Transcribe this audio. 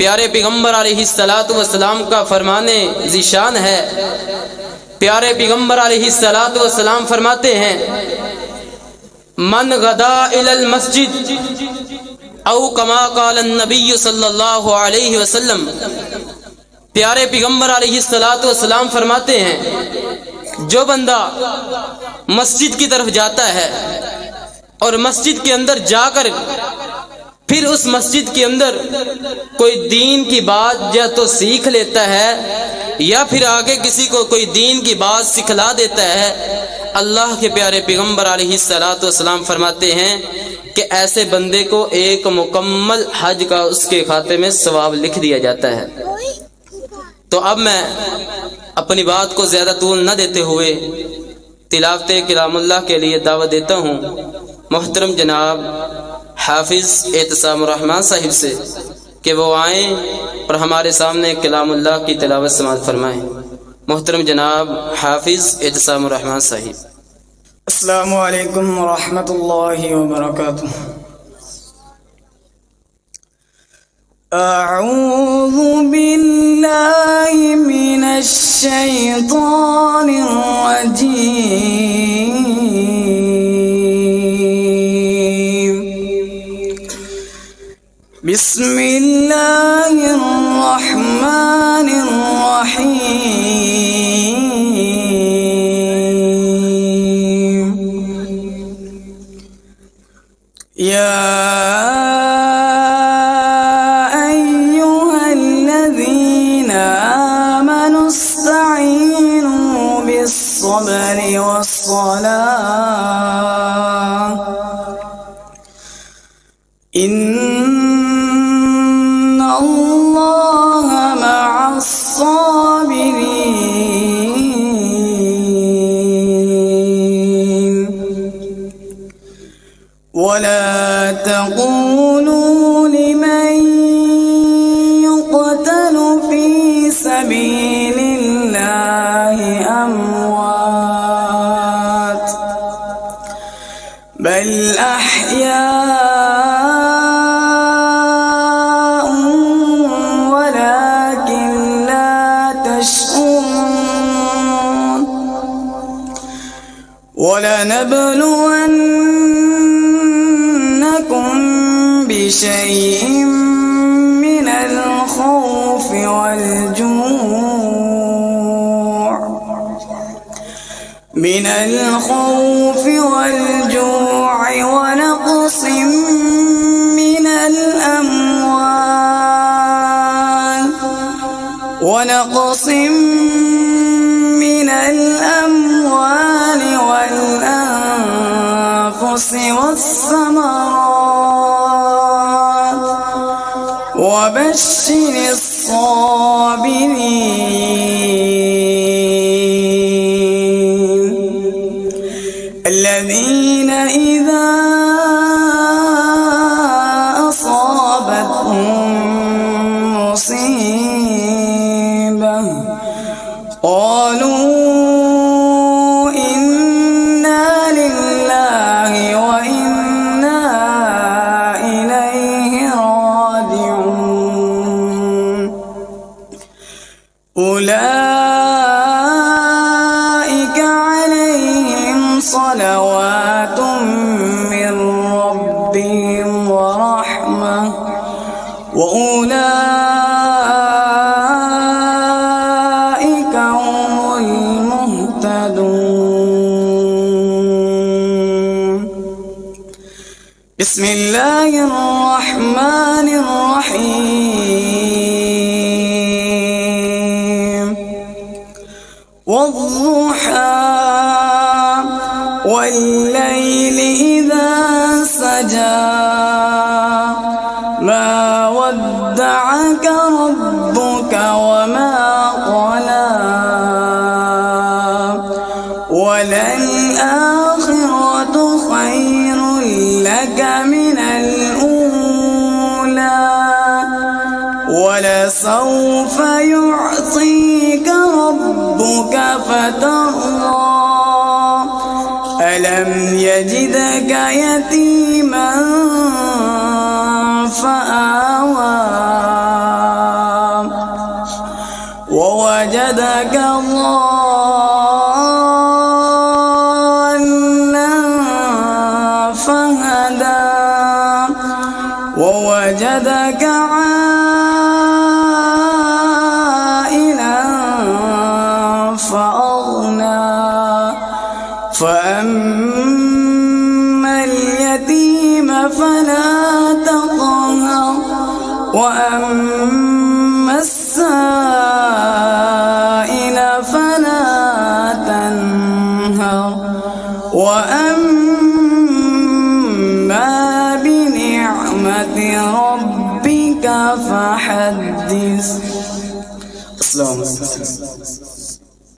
प्यारे पैगम्बर अलैहिस्सलातु वस्सलाम का फरमाने ज़िशान है। प्यारे पैगम्बर अलैहिस्सलातु वस्सलाम फरमाते हैं, मन गदा इलल मस्जिद औ कमा क़ाल नबी सल्लल्लाहु अलैहि वसल्लम। प्यारे पैगम्बर अलैहिस्सलातु वस्सलाम फरमाते हैं, जो बंदा मस्जिद की तरफ जाता है और मस्जिद के अंदर जाकर फिर उस मस्जिद के अंदर कोई दीन की बात या तो सीख लेता है या फिर आगे किसी को कोई दीन की बात सिखला देता है, अल्लाह के प्यारे पैगम्बर अलैहिस्सलातु वस्सलाम फरमाते हैं कि ऐसे बंदे को एक मुकम्मल हज का उसके खाते में सवाब लिख दिया जाता है। तो अब मैं अपनी बात को ज़्यादा तूल न देते हुए तिलावत कलामुल्लाह के लिए दावत देता हूँ मोहतरम जनाब हाफिज़ एहतसाम रहमान साहिब से कि वो आएँ और हमारे सामने कलामुल्लाह की तिलावत समाअत फरमाएँ। मोहतरम जनाब हाफिज़ एहतसाम रहमान साहिब। अस्सलामु अलैकुम व रहमतुल्लाहि व बरकातुहू। अऊज़ु बिल्लाहि मिनश शैतानिर रजीम। बिस्मिल्लाहिर रहमानिर रहीम। या अय्युहल्लज़ीना आमनु इस्तईनु बिस्सब्रि वस्सलाह इन्नल्लाह मअस्साबिरीन। वला तक़ूलू लिमन युक़तलु फ़ी सबीलिल्लाहि अमवात बल अहयाअ वलाकिन ला तशऊरून। वलनबलुवन्नकुम बिशैइन मिनल खौफि वल-जू'i वनक़्सिम मिनल अमवाल वल-अनफ़ुसि वस्समरात वबश्शिरिस साबिरीन الذين إذا أصابتهم مصيبة قالوا إنا لله وإنا إليه راجعون أولئك عليهم صلوات من ربهم ورحمة وأولئك هم المهتدون. بسم الله الرحمن الرحيم. والضحى والليل إذا سجى ما ودعك ربك وما قلى وللآخرة خير لك من الأولى ولسوف يعطيك ربك فترضى ألم يجدك يتيما فآوى ووجدك ضالا فهدى ووجدك عائلا فأغنى فأما اليتيم فلا تقهر وأما السائل فلا تنهر وأما بنعمة ربك فحدث. السلام عليكم.